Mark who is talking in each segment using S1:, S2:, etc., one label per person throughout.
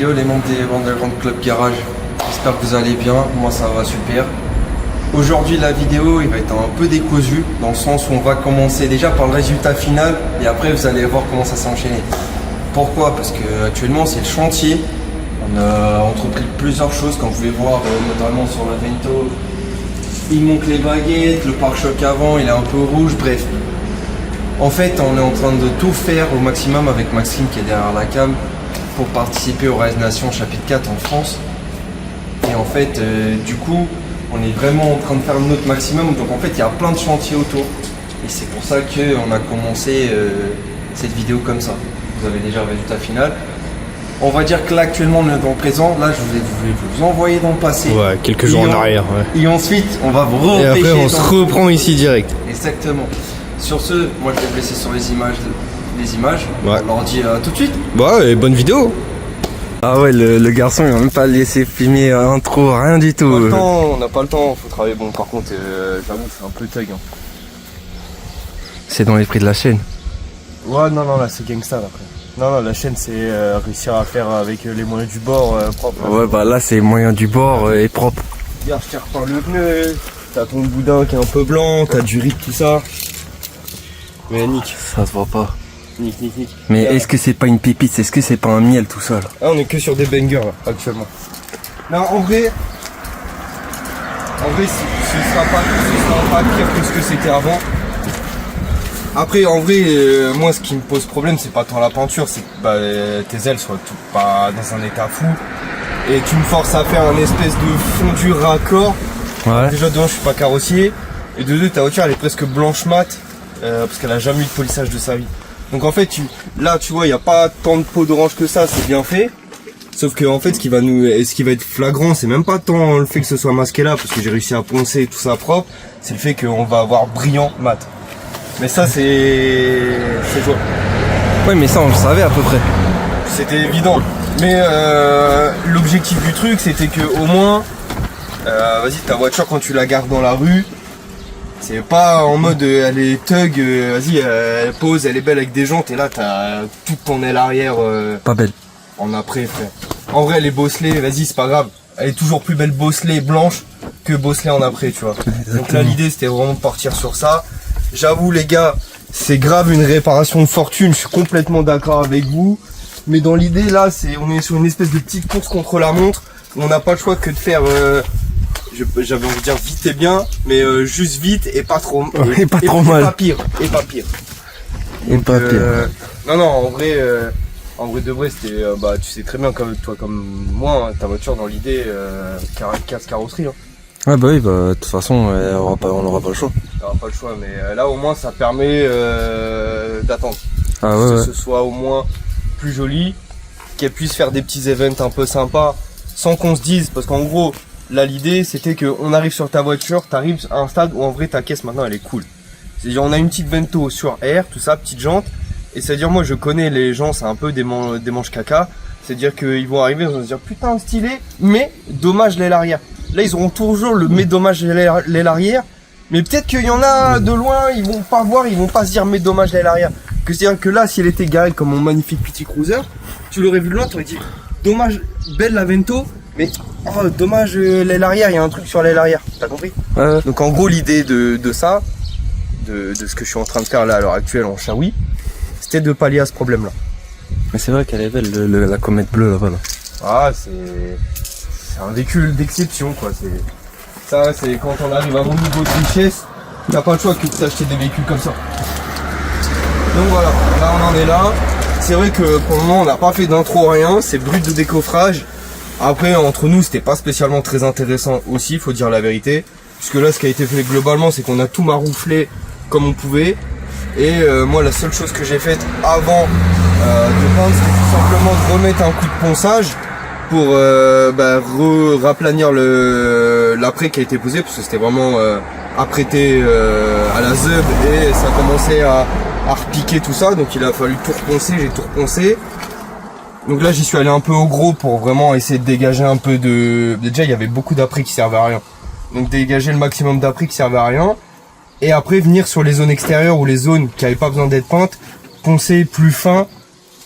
S1: Yo les membres des Wonderground Club Garage, j'espère que vous allez bien, moi ça va super. Aujourd'hui la vidéo il va être un peu décousu dans le sens où on va commencer déjà par le résultat final et après vous allez voir comment ça s'est enchaîné. Pourquoi? Parce que actuellement c'est le chantier, on a entrepris plusieurs choses comme vous pouvez voir notamment sur la Vento. Il manque les baguettes, le pare-choc avant il est un peu rouge, bref. En fait on est en train de tout faire au maximum avec Maxime qui est derrière la cam pour participer au Rise Nation chapitre 4 en France. Et en fait du coup on est vraiment en train de faire notre maximum, donc en fait il y a plein de chantiers autour. Et c'est pour ça qu'on a commencé cette vidéo comme ça. Vous avez déjà le résultat final. On va dire que là actuellement on est dans le présent, là je voulais vous envoyer dans le passé.
S2: Ouais, quelques jours en arrière. Ouais.
S1: Et ensuite on va vous repêcher.
S2: Et après on se reprend ici direct.
S1: Exactement. Sur ce, moi je vais vous laisser sur les images.
S2: Ouais.
S1: On leur dit tout de suite.
S2: Bah et bonne vidéo.
S1: Ah ouais, le garçon il va même pas laisser filmer intro, rien du tout.
S2: On n'a pas le temps, faut travailler. Bon par contre j'avoue c'est un peu thug. Hein.
S1: C'est dans l'esprit de la chaîne.
S2: Ouais non là c'est gangsta là après. Non, la chaîne c'est réussir à faire avec les moyens du bord propre.
S1: Ouais, bah là c'est moyen du bord et propre.
S2: Regarde, je t'ai repeint le pneu, t'as ton boudin qui est un peu blanc, t'as du riz, tout ça. Mais nique.
S1: Ça se voit pas.
S2: Nique.
S1: Mais est-ce que c'est pas une pépite? Est-ce que c'est pas un miel tout ça là?
S2: Ah, on est que sur des bangers là, actuellement. Non, en vrai, ce sera pas pire que ce que c'était avant. Après, en vrai, moi, ce qui me pose problème, c'est pas tant la peinture, c'est que tes ailes soient pas dans un état fou. Et tu me forces à faire un espèce de fondu raccord.
S1: Ouais.
S2: Déjà, de un, je suis pas carrossier. Et de deux, ta voiture, elle est presque blanche mat. Parce qu'elle a jamais eu de polissage de sa vie. Donc, en fait, là, tu vois, il n'y a pas tant de peau d'orange que ça, c'est bien fait. Sauf que, en fait, ce qui va être flagrant, c'est même pas tant le fait que ce soit masqué là, parce que j'ai réussi à poncer tout ça propre. C'est le fait qu'on va avoir brillant mat. Mais ça c'est jouable.
S1: Ouais mais ça on le savait à peu près.
S2: C'était évident. Mais l'objectif du truc c'était que au moins vas-y ta voiture quand tu la gardes dans la rue, c'est pas en mode elle est thug, vas-y elle pose, elle est belle avec des jantes et là t'as toute ton aile arrière
S1: Pas belle.
S2: En après frère. En vrai elle est bosselée, vas-y c'est pas grave. Elle est toujours plus belle bosselée blanche que bosselée en après tu vois. Exactement. Donc là l'idée c'était vraiment de partir sur ça. J'avoue les gars, c'est grave une réparation de fortune, je suis complètement d'accord avec vous. Mais dans l'idée là, on est sur une espèce de petite course contre la montre. Où on n'a pas le choix que de faire, j'avais envie de dire vite et bien, mais juste vite et pas trop,
S1: mal.
S2: Et pas pire. Donc, Non, en vrai de vrai, c'était, tu sais très bien comme toi comme moi, hein, ta voiture dans l'idée, casse carrosserie. Hein.
S1: Ouais bah oui, de toute façon on aura pas le choix.
S2: On n'aura pas le choix, mais là au moins ça permet d'attendre.
S1: Ah ouais,
S2: que ce soit au moins plus joli, qu'elle puisse faire des petits events un peu sympas, sans qu'on se dise, parce qu'en gros, là l'idée c'était qu'on arrive sur ta voiture, t'arrives à un stade où en vrai ta caisse maintenant elle est cool. C'est-à-dire on a une petite Vento sur air, tout ça, petite jante, et c'est-à-dire moi je connais les gens, c'est un peu des manches caca, c'est-à-dire qu'ils vont arriver, ils vont se dire putain stylé, mais dommage l'aile arrière. Là ils auront toujours le mais dommage l'aile arrière, mais peut-être qu'il y en a de loin, ils vont pas voir, ils vont pas se dire mais dommage l'aile arrière. Que c'est-à-dire que là si elle était garée comme mon magnifique petit cruiser, tu l'aurais vu de loin, tu aurais dit dommage belle la Vento, mais oh, dommage l'aile arrière, il y a un truc sur l'aile arrière, t'as compris? Donc en gros l'idée de ça, de ce que je suis en train de faire là à l'heure actuelle en Chaoui, c'était de pallier à ce problème là.
S1: Mais c'est vrai qu'elle est belle la comète bleue là-bas là.
S2: Ah c'est un véhicule d'exception quoi, c'est quand on arrive à mon niveau de richesse, t'as pas le choix que de t'acheter des véhicules comme ça. Donc voilà, là on en est là. C'est vrai que pour le moment on n'a pas fait d'intro rien, c'est brut de décoffrage. Après entre nous c'était pas spécialement très intéressant aussi, faut dire la vérité. Puisque là ce qui a été fait globalement c'est qu'on a tout marouflé comme on pouvait. Et moi la seule chose que j'ai faite avant de peindre c'était tout simplement de remettre un coup de ponçage pour raplanir l'après qui a été posé, parce que c'était vraiment apprêté à la zeub et ça commençait à repiquer tout ça, donc il a fallu tout reponcer, j'ai tout reponcé. Donc là j'y suis allé un peu au gros pour vraiment essayer de dégager un peu de... Déjà il y avait beaucoup d'après qui servaient à rien, donc dégager le maximum d'après qui servaient à rien, et après venir sur les zones extérieures ou les zones qui n'avaient pas besoin d'être peintes, poncer plus fin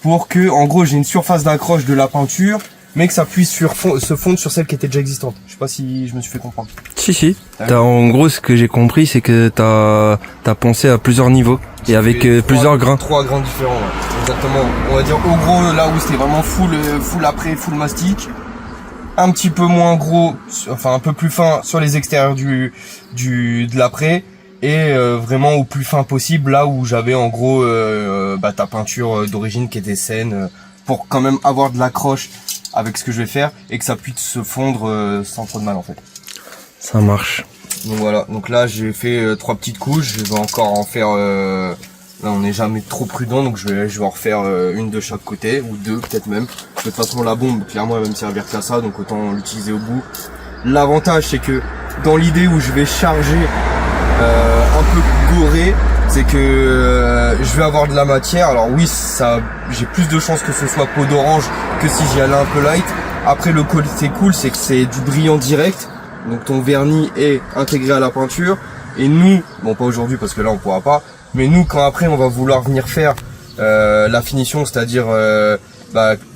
S2: pour que en gros j'ai une surface d'accroche de la peinture mais que ça puisse se fondre sur celle qui était déjà existante. Je sais pas si je me suis fait comprendre.
S1: Si. En gros, ce que j'ai compris, c'est que t'as pensé à plusieurs niveaux et avec plusieurs grains.
S2: 3 grains différents, ouais. Exactement. On va dire au gros là où c'était vraiment full après, full mastic. Un petit peu moins gros, enfin un peu plus fin sur les extérieurs de l'après. Et vraiment au plus fin possible, là où j'avais en gros ta peinture d'origine qui était saine, pour quand même avoir de l'accroche avec ce que je vais faire et que ça puisse se fondre sans trop de mal en fait.
S1: Ça marche.
S2: Donc voilà, donc là j'ai fait 3 petites couches, je vais encore en faire, là on n'est jamais trop prudent, donc je vais en refaire une de chaque côté, ou 2 peut-être même. De toute façon la bombe, clairement elle va me servir qu'à ça, donc autant l'utiliser au bout. L'avantage c'est que dans l'idée où je vais charger un peu goré, c'est que je vais avoir de la matière. Alors oui, ça, j'ai plus de chances que ce soit peau d'orange que si j'y allais un peu light. Après le côté cool, c'est que c'est du brillant direct, donc ton vernis est intégré à la peinture. Et nous, bon pas aujourd'hui parce que là on pourra pas, mais nous quand après on va vouloir venir faire la finition, c'est-à-dire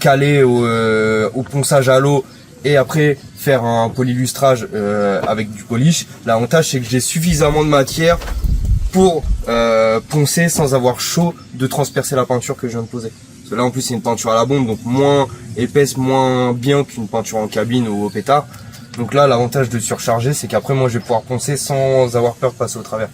S2: caler au ponçage à l'eau et après faire un polylustrage avec du polish. L'avantage c'est que j'ai suffisamment de matière pour poncer sans avoir chaud de transpercer la peinture que je viens de poser. Parce que là en plus c'est une peinture à la bombe, donc moins épaisse, moins bien qu'une peinture en cabine ou au pétard. Donc là l'avantage de surcharger c'est qu'après moi je vais pouvoir poncer sans avoir peur de passer au travers.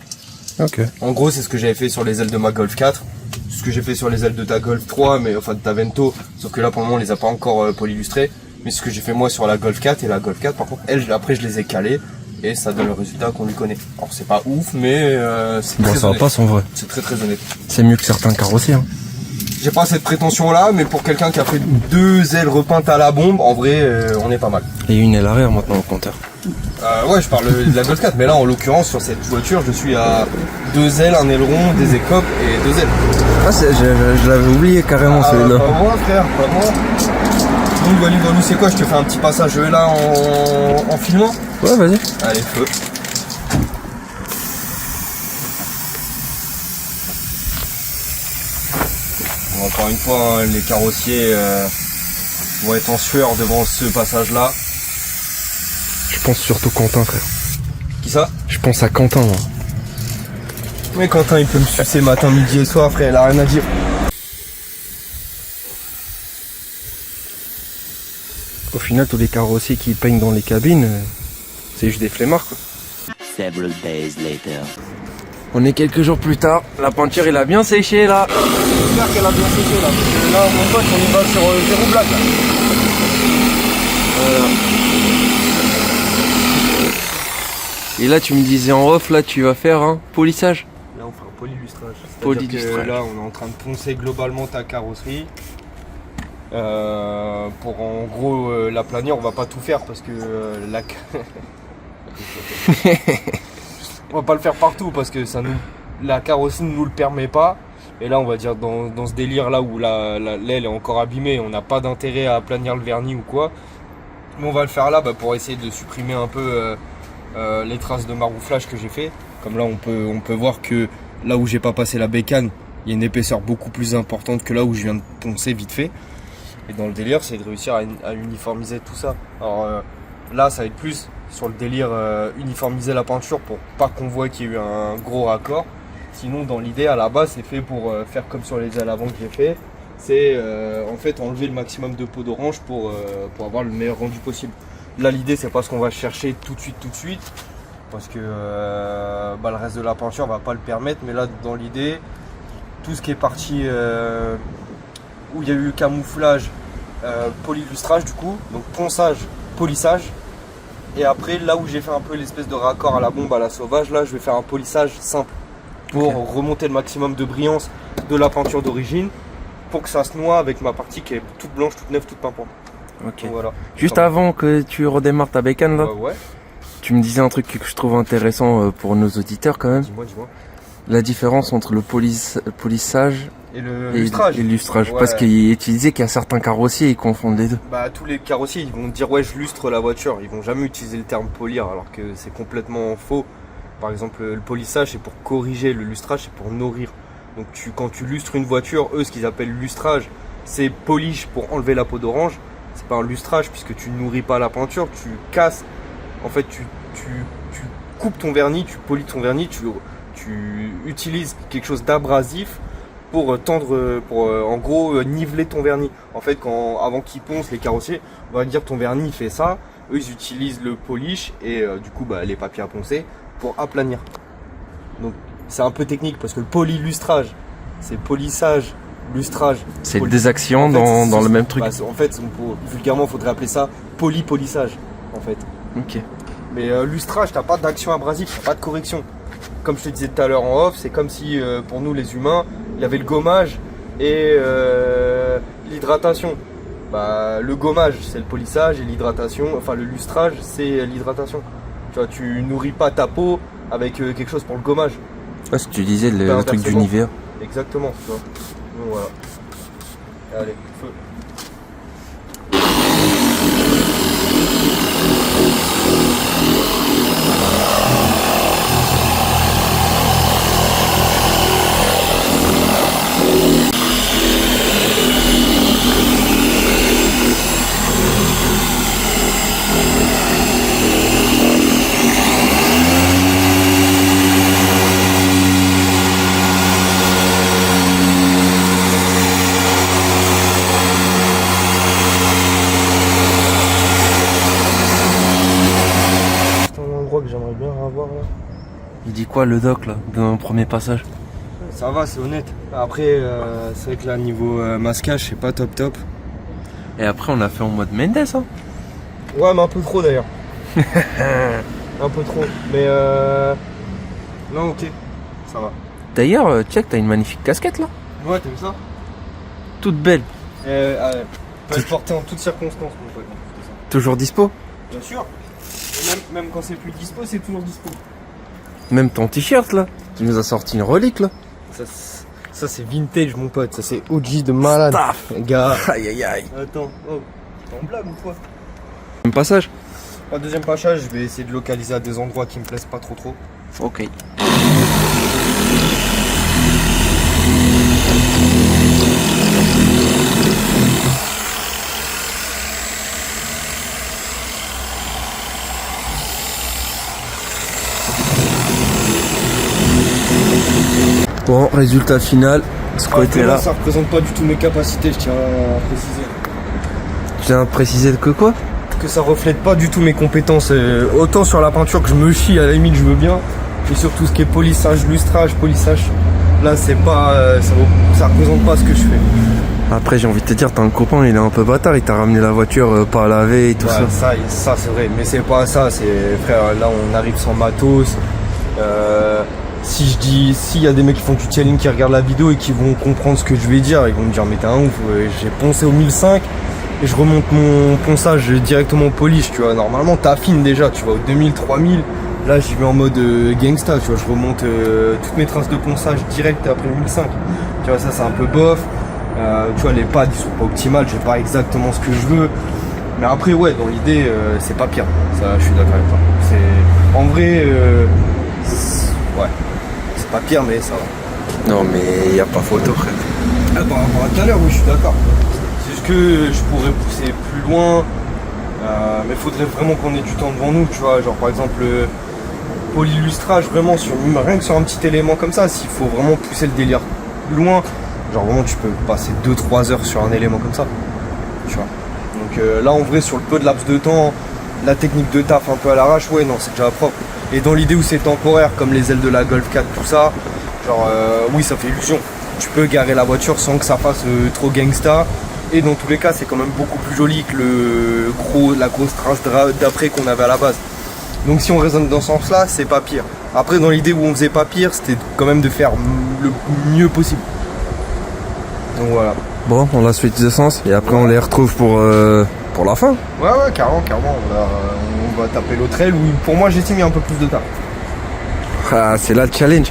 S1: Ok.
S2: En gros c'est ce que j'avais fait sur les ailes de ma Golf 4, ce que j'ai fait sur les ailes de ta Golf 3, mais enfin de ta Vento, sauf que là pour le moment on les a pas encore polylustrées. Mais ce que j'ai fait moi sur la Golf 4, et la Golf 4 par contre elle après je les ai calées et ça donne le résultat qu'on lui connaît. Alors c'est pas ouf mais c'est
S1: Bon,
S2: très
S1: ça
S2: honnête.
S1: passe en vrai.
S2: C'est très honnête.
S1: C'est mieux que certains carrossiers. Hein.
S2: J'ai pas cette prétention là, mais pour quelqu'un qui a fait 2 ailes repeintes à la bombe, en vrai on est pas mal.
S1: Et une aile arrière maintenant au compteur.
S2: Ouais, je parle de la Golf 4, mais là en l'occurrence sur cette voiture je suis à 2 ailes, un aileron, des écopes et 2 ailes.
S1: Ah, je l'avais oublié carrément celui-là.
S2: Pas moi frère, pas moi. Donc Walou, c'est quoi? Je te fais un petit passage là en filmant?
S1: Ouais, vas-y.
S2: Allez, feu. Bon, encore une fois, hein, les carrossiers vont être en sueur devant ce passage-là.
S1: Je pense surtout Quentin, frère.
S2: Qui ça?
S1: Je pense à Quentin, moi.
S2: Mais Quentin, il peut me sucer matin, midi et soir, frère, il a rien à dire.
S1: Au final, tous les carrossiers qui peignent dans les cabines, c'est juste des flemmards, quoi.
S3: Several days later.
S1: On est quelques jours plus tard, la peinture elle a bien séché là.
S2: J'espère qu'elle a bien séché là, parce que là, mon pote, on y va sur 0 black là.
S1: Voilà. Et là tu me disais en off, là tu vas faire un polissage.
S2: Là on fait un polylustrage.
S1: Polylustrage.
S2: Là on est en train de poncer globalement ta carrosserie. Pour en gros la planière on va pas tout faire parce que on va pas le faire partout parce que la carrosserie ne nous le permet pas. Et là on va dire dans ce délire là où l'aile est encore abîmée, on n'a pas d'intérêt à aplanir le vernis ou quoi. Mais on va le faire là pour essayer de supprimer un peu les traces de marouflage que j'ai fait. Comme là on peut voir que là où j'ai pas passé la bécane, il y a une épaisseur beaucoup plus importante que là où je viens de poncer vite fait. Et dans le délire c'est de réussir à uniformiser tout ça. Alors là ça va être plus sur le délire uniformiser la peinture pour pas qu'on voit qu'il y a eu un gros raccord. Sinon dans l'idée à la base c'est fait pour faire comme sur les ailes avant que j'ai fait. C'est en fait enlever le maximum de peau d'orange pour avoir le meilleur rendu possible. Là l'idée c'est pas ce qu'on va chercher tout de suite parce que le reste de la peinture va pas le permettre, mais là dans l'idée tout ce qui est parti où il y a eu camouflage, polylustrage du coup, donc ponçage, polissage, et après là où j'ai fait un peu l'espèce de raccord à la bombe à la sauvage, là je vais faire un polissage simple pour remonter le maximum de brillance de la peinture d'origine pour que ça se noie avec ma partie qui est toute blanche, toute neuve, toute pimpante.
S1: Ok.
S2: Donc, voilà.
S1: Juste avant que tu redémarres ta bécane là,
S2: Ouais.
S1: tu me disais un truc que je trouve intéressant pour nos auditeurs quand même.
S2: Dis-moi.
S1: La différence entre le polissage
S2: Et le
S1: et
S2: lustrage.
S1: le lustrage.
S2: Ouais.
S1: Parce qu'il disait qu'il y a certains carrossiers ils confondent les deux.
S2: Bah tous les carrossiers ils vont dire ouais je lustre la voiture, ils vont jamais utiliser le terme polir alors que c'est complètement faux. Par exemple le polissage c'est pour corriger, le lustrage c'est pour nourrir. Donc quand tu lustres une voiture, eux ce qu'ils appellent lustrage c'est polish pour enlever la peau d'orange. c'est pas un lustrage puisque tu nourris pas la peinture, tu casses. En fait, tu coupes ton vernis, tu polis ton vernis, tu utilises quelque chose d'abrasif pour tendre, en gros niveler ton vernis. En fait, avant qu'ils poncent les carrossiers, on va dire ton vernis fait ça. Eux, ils utilisent le polish et du coup, les papiers à poncer pour aplanir. Donc, c'est un peu technique parce que le polylustrage, c'est polissage, lustrage.
S1: C'est des actions dans le même truc.
S2: En fait, vulgairement, il faudrait appeler ça polypolissage, en fait.
S1: Ok.
S2: Mais lustrage, t'as pas d'action abrasive, t'as pas de correction. Comme je te disais tout à l'heure en off, c'est comme si pour nous les humains, il y avait le gommage et l'hydratation. Le gommage, c'est le polissage et l'hydratation, enfin le lustrage, c'est l'hydratation. Tu vois, tu nourris pas ta peau avec quelque chose pour le gommage.
S1: Ouais, si tu disais le truc d'univers.
S2: Exactement, tu vois. Donc voilà. Allez, feu. Que j'aimerais bien avoir là.
S1: Il dit quoi le doc là, dans le premier passage?
S2: Ça va, c'est honnête. Après, c'est vrai que là, niveau masquage, c'est pas top.
S1: Et après, on a fait en mode Mendes, hein?
S2: Ouais, mais un peu trop d'ailleurs. Un peu trop. Mais non, ok, ça va.
S1: D'ailleurs, check, t'as une magnifique casquette là?
S2: Ouais, t'aimes ça?
S1: Toute belle.
S2: Peut se porter en toutes circonstances, mon pote.
S1: Toujours dispo?
S2: Bien sûr. Même quand c'est plus dispo, c'est toujours dispo.
S1: Même ton t-shirt là, tu nous as sorti une relique là.
S2: Ça c'est vintage mon pote, ça c'est OG de malade.
S1: Staff.
S2: Gars.
S1: Aïe aïe aïe.
S2: Attends, t'es en blague ou quoi?
S1: Deuxième passage?
S2: Deuxième passage, je vais essayer de localiser à des endroits qui me plaisent pas trop.
S1: Ok. Bon, résultat final, ce côté-là.
S2: Ça représente pas du tout mes capacités, je tiens à préciser.
S1: Tu viens de préciser que quoi?
S2: Que ça reflète pas du tout mes compétences. Autant sur la peinture que je me chie, à la limite je veux bien. Et sur tout ce qui est polissage, lustrage, polissage, là c'est pas. Ça représente pas ce que je fais.
S1: Après j'ai envie de te dire, t'as un copain, il est un peu bâtard, il t'a ramené la voiture pas lavée et tout ça.
S2: Ça c'est vrai, mais c'est pas ça, c'est frère, là on arrive sans matos. S'il y a des mecs qui font du challenge qui regardent la vidéo et qui vont comprendre ce que je vais dire, ils vont me dire mais t'es un ouf, j'ai poncé au 1005 et je remonte mon ponçage directement au polish, tu vois. Normalement t'affines déjà, tu vois, au 2000, 3000, là j'y vais en mode gangsta, tu vois, je remonte toutes mes traces de ponçage direct après le 1005. Tu vois, ça c'est un peu bof, tu vois, les pads ils sont pas optimales, j'ai pas exactement ce que je veux. Mais après ouais, dans l'idée c'est pas pire, ça je suis d'accord avec toi. C'est en vrai ouais. Pas pire mais ça va.
S1: Non mais y a pas photo frère.
S2: Par rapport à tout à l'heure, oui je suis d'accord. C'est juste que je pourrais pousser plus loin. Mais faudrait vraiment qu'on ait du temps devant nous, tu vois. Genre par exemple polylustrage vraiment rien que sur un petit élément comme ça, s'il faut vraiment pousser le délire loin, genre vraiment tu peux passer 2-3 heures sur un élément comme ça. Tu vois. Donc là en vrai sur le peu de laps de temps, la technique de taf un peu à l'arrache, ouais non c'est déjà propre. Et dans l'idée où c'est temporaire, comme les ailes de la Golf 4, tout ça, genre oui ça fait illusion. Tu peux garer la voiture sans que ça fasse trop gangsta. Et dans tous les cas c'est quand même beaucoup plus joli que la grosse trace d'après qu'on avait à la base. Donc si on raisonne dans ce sens là, c'est pas pire. Après dans l'idée où on faisait pas pire, c'était quand même de faire le mieux possible. Donc voilà.
S1: Bon, on la suite de sens et après on les retrouve pour la fin.
S2: Ouais carrément. On va taper l'autre aile où pour moi j'estime il y a un peu plus de temps.
S1: Ah, c'est là le challenge.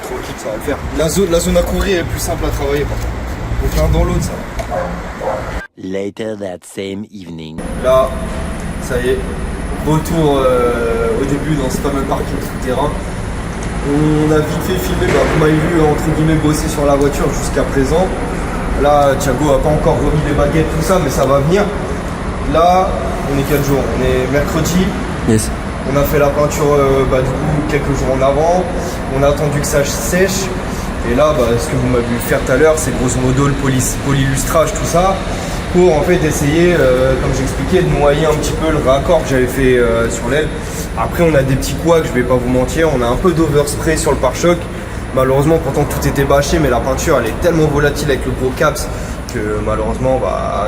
S2: Tranquille, ça va le faire. La zone à couvrir est plus simple à travailler par contre. Donc l'un dans l'autre ça va.
S3: Later that same evening.
S2: Là, ça y est, retour au début dans ce fameux parking souterrain. On a vite fait filmer, vous m'avez vu entre guillemets bosser sur la voiture jusqu'à présent. Là, Thiago a pas encore remis les baguettes, tout ça, mais ça va venir. Là, on est quel jour? On est mercredi.
S1: Yes.
S2: On a fait la peinture du coup quelques jours en avant. On a attendu que ça sèche. Et là, ce que vous m'avez vu faire tout à l'heure, c'est grosso modo le polylustrage, tout ça, pour en fait essayer, comme j'expliquais, de noyer un petit peu le raccord que j'avais fait sur l'aile. Après, on a des petits couacs, je vais pas vous mentir. On a un peu d'overspray sur le pare-choc. Malheureusement, pourtant tout était bâché, mais la peinture, elle est tellement volatile avec le gros caps que malheureusement,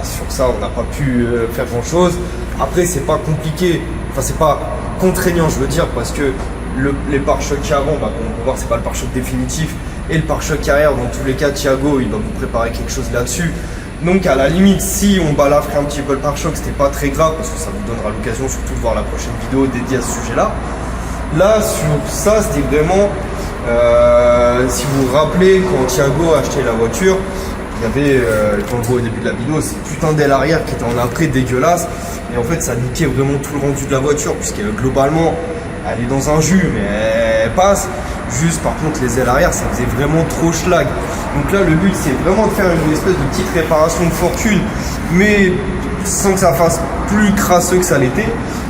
S2: sur ça, on n'a pas pu faire grand-chose. Après, c'est pas compliqué, enfin c'est pas contraignant, je veux dire, parce que les pare-chocs avant, comme on peut voir, c'est pas le pare-choc définitif, et le pare-choc arrière, dans tous les cas, Thiago, il va vous préparer quelque chose là-dessus. Donc à la limite, si on balafrait un petit peu le pare-choc, c'était pas très grave, parce que ça vous donnera l'occasion surtout de voir la prochaine vidéo dédiée à ce sujet-là. Là, sur ça, c'était vraiment, si vous vous rappelez, quand Thiago a acheté la voiture, il y avait, quand on voit au début de la vidéo, c'est putain d'aile arrière qui était en après dégueulasse. Et en fait, ça niquait vraiment tout le rendu de la voiture, puisque globalement, elle est dans un jus, mais elle passe. Juste, par contre, les ailes arrière, ça faisait vraiment trop schlag. Donc là, le but, c'est vraiment de faire une espèce de petite réparation de fortune, mais sans que ça fasse plus crasseux que ça l'était.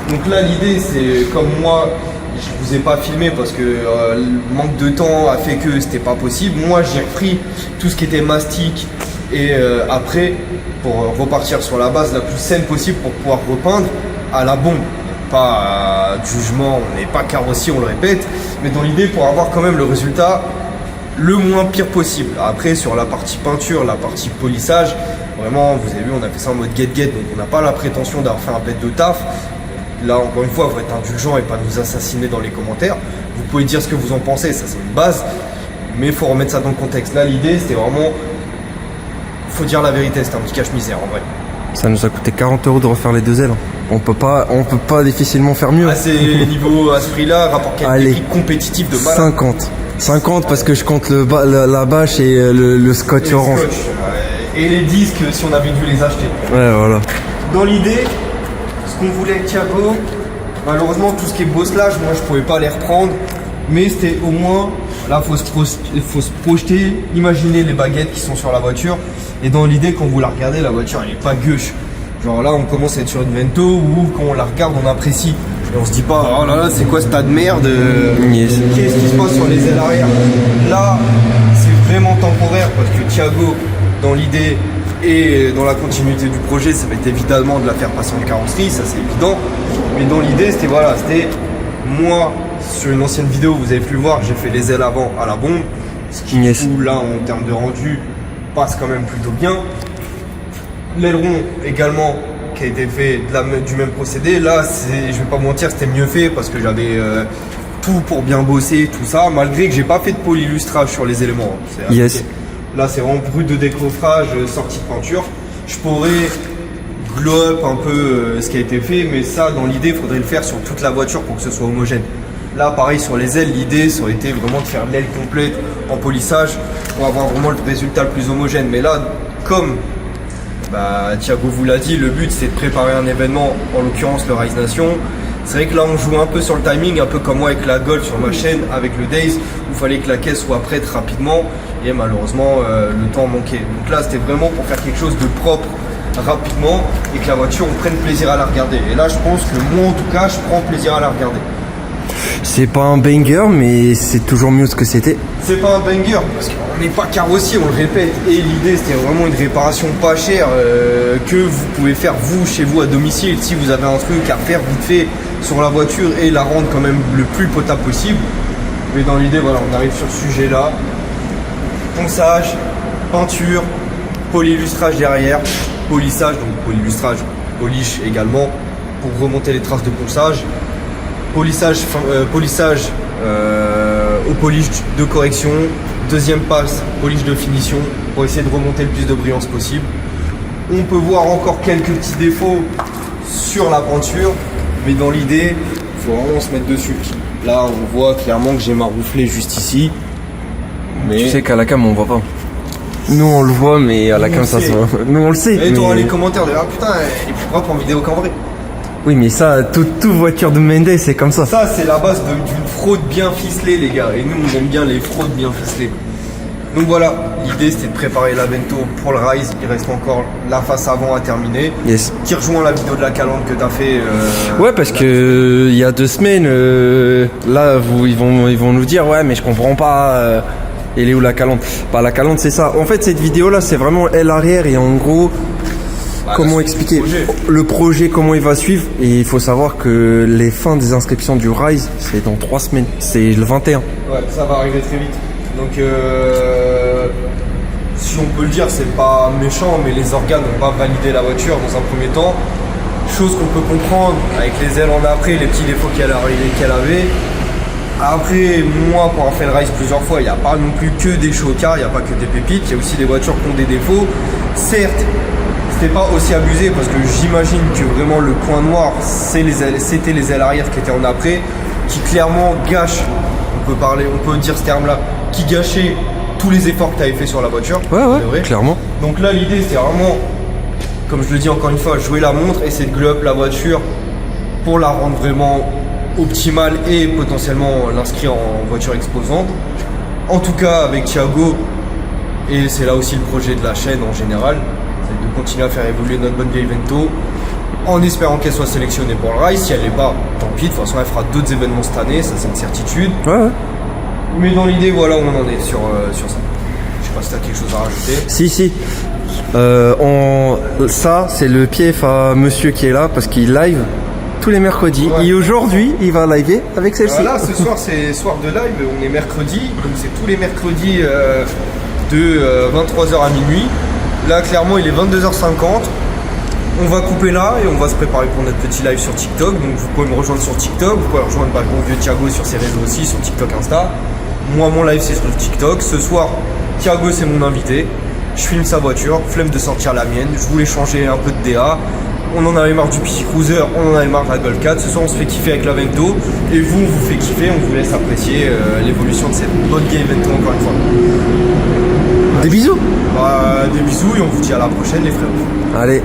S2: Donc là, l'idée, c'est comme moi, je vous ai pas filmé parce que le manque de temps a fait que c'était pas possible. Moi, j'ai repris tout ce qui était mastic et après pour repartir sur la base la plus saine possible pour pouvoir repeindre à la bombe. Pas de jugement, on n'est pas carrossier, on le répète, mais dans l'idée pour avoir quand même le résultat le moins pire possible. Après, sur la partie peinture, la partie polissage, vraiment, vous avez vu, on a fait ça en mode get-get, donc on n'a pas la prétention d'avoir fait un bête de taf. Là, encore une fois, il faut être indulgent et pas nous assassiner dans les commentaires. Vous pouvez dire ce que vous en pensez, ça c'est une base, mais il faut remettre ça dans le contexte. Là, l'idée, c'était vraiment, faut dire la vérité, c'était un petit cache-misère en vrai.
S1: Ça nous a coûté 40 € de refaire les deux ailes. On peut pas difficilement faire mieux.
S2: À ces niveaux, à ce prix-là, rapport qualité compétitif de malade.
S1: 50 parce que je compte la bâche et le scotch orange.
S2: Et les disques si on avait dû les acheter.
S1: Ouais, voilà.
S2: Dans l'idée, ce qu'on voulait avec Thiago, malheureusement tout ce qui est bosselage, moi je pouvais pas les reprendre, mais c'était au moins, là faut se projeter, imaginer les baguettes qui sont sur la voiture, et dans l'idée quand vous la regardez, la voiture elle est pas gauche. Genre là on commence à être sur une Vento où quand on la regarde on apprécie. Et on se dit pas, oh là là, c'est quoi ce tas de merde,
S1: Yes.
S2: Qu'est-ce qui se passe sur les ailes arrière? Là, c'est vraiment temporaire parce que Thiago, dans l'idée et dans la continuité du projet, ça va être évidemment de la faire passer en carrosserie, ça c'est évident. Mais dans l'idée, c'était moi, sur une ancienne vidéo, vous avez pu le voir, j'ai fait les ailes avant à la bombe. Ce qui, du coup, là, en termes de rendu, passe quand même plutôt bien. L'aileron également, qui a été fait du même procédé. Là, je vais pas mentir, c'était mieux fait parce que j'avais tout pour bien bosser, tout ça, malgré que j'ai pas fait de polylustrage sur les éléments.
S1: Yes.
S2: Là, c'est vraiment brut de décoffrage, sortie de peinture. Je pourrais glow up un peu ce qui a été fait, mais ça, dans l'idée, il faudrait le faire sur toute la voiture pour que ce soit homogène. Là, pareil, sur les ailes, l'idée, ça aurait été vraiment de faire l'aile complète en polissage pour avoir vraiment le résultat le plus homogène. Mais là, comme Thiago vous l'a dit, le but c'est de préparer un événement, en l'occurrence le Rise Nation. C'est vrai que là on joue un peu sur le timing, un peu comme moi avec la Golf sur ma chaîne, avec le Days, où il fallait que la caisse soit prête rapidement et malheureusement le temps manquait. Donc là c'était vraiment pour faire quelque chose de propre rapidement et que la voiture on prenne plaisir à la regarder. Et là je pense que moi en tout cas je prends plaisir à la regarder.
S1: C'est pas un banger, mais c'est toujours mieux ce que c'était.
S2: C'est pas un banger parce qu'on n'est pas carrossier, on le répète. Et l'idée c'était vraiment une réparation pas chère que vous pouvez faire vous chez vous à domicile si vous avez un truc à faire vite fait sur la voiture et la rendre quand même le plus potable possible. Mais dans l'idée, voilà, on arrive sur ce sujet-là. Ponçage, peinture, polylustrage derrière, polissage, donc polylustrage, polish également pour remonter les traces de ponçage. Polissage au polish de correction, deuxième passe, polish de finition pour essayer de remonter le plus de brillance possible. On peut voir encore quelques petits défauts sur la peinture, mais dans l'idée, il faut vraiment se mettre dessus. Là, on voit clairement que j'ai marouflé juste ici. Mais
S1: Tu sais qu'à la cam on voit pas. Nous on le voit, mais à la cam ça se voit. Nous on le sait.
S2: Et t'auras les commentaires de putain, elle est plus propre en vidéo qu'en vrai.
S1: Oui, mais ça, toute voiture de Mendes, c'est comme ça.
S2: Ça, c'est la base d'une fraude bien ficelée, les gars. Et nous, on aime bien les fraudes bien ficelées. Donc voilà, l'idée c'était de préparer l'Avento pour le Rise. Il reste encore la face avant à terminer.
S1: Yes.
S2: Qui rejoint la vidéo de la calandre que tu as fait.
S1: Ouais, parce que il y a 2 semaines, là, ils vont nous dire, ouais, mais je comprends pas. Elle est où la calandre? Bah, la calandre, c'est ça. En fait, cette vidéo-là, c'est vraiment elle arrière et en gros, comment expliquer le projet, comment il va suivre. Et il faut savoir que les fins des inscriptions du Rise, c'est dans 3 semaines. C'est le 21.
S2: Ouais, ça va arriver très vite. Donc, si on peut le dire, c'est pas méchant, mais les organes n'ont pas validé la voiture dans un premier temps. Chose qu'on peut comprendre avec les ailes en après, les petits défauts qu'elle avait. Après, moi, pour avoir fait le Rise plusieurs fois, il n'y a pas non plus que des chocars, il n'y a pas que des pépites, il y a aussi des voitures qui ont des défauts. Certes, c'était pas aussi abusé parce que j'imagine que vraiment le point noir, c'était les ailes arrière qui étaient en après, qui clairement gâchent, on peut dire ce terme-là, qui gâchaient tous les efforts que tu avais fait sur la voiture.
S1: Ouais, clairement.
S2: Donc là, l'idée, c'est vraiment, comme je le dis encore une fois, jouer la montre, essayer de glow up la voiture pour la rendre vraiment optimale et potentiellement l'inscrire en voiture exposante. En tout cas, avec Thiago, et c'est là aussi le projet de la chaîne en général, c'est de continuer à faire évoluer notre bonne vieille Vento en espérant qu'elle soit sélectionnée pour le Rise. Si elle l'est pas, tant pis, de toute façon elle fera d'autres événements cette année, ça c'est une certitude.
S1: Ouais.
S2: Mais dans l'idée, voilà où on en est sur ça. Je sais pas si tu as quelque chose à rajouter.
S1: Si. Ça, c'est le pief à monsieur qui est là parce qu'il live tous les mercredis.
S2: Ouais.
S1: Et aujourd'hui, il va liver avec celle-ci.
S2: Là, ce soir, c'est soir de live. On est mercredi, donc c'est tous les mercredis de 23h à minuit. Là, clairement, il est 22h50. On va couper là et on va se préparer pour notre petit live sur TikTok. Donc, vous pouvez me rejoindre sur TikTok. Vous pouvez rejoindre mon vieux Thiago sur ses réseaux aussi, sur TikTok, Insta. Moi, mon live, c'est sur TikTok. Ce soir, Thiago, c'est mon invité. Je filme sa voiture, flemme de sortir la mienne. Je voulais changer un peu de DA. On en avait marre du petit cruiser, on en avait marre de la Golf 4. Ce soir, on se fait kiffer avec la Vento. Et vous, on vous fait kiffer, on vous laisse apprécier l'évolution de cette bonne vieille Vento encore une fois.
S1: Des bisous.
S2: Des bisous et on vous dit à la prochaine, les frères.
S1: Allez.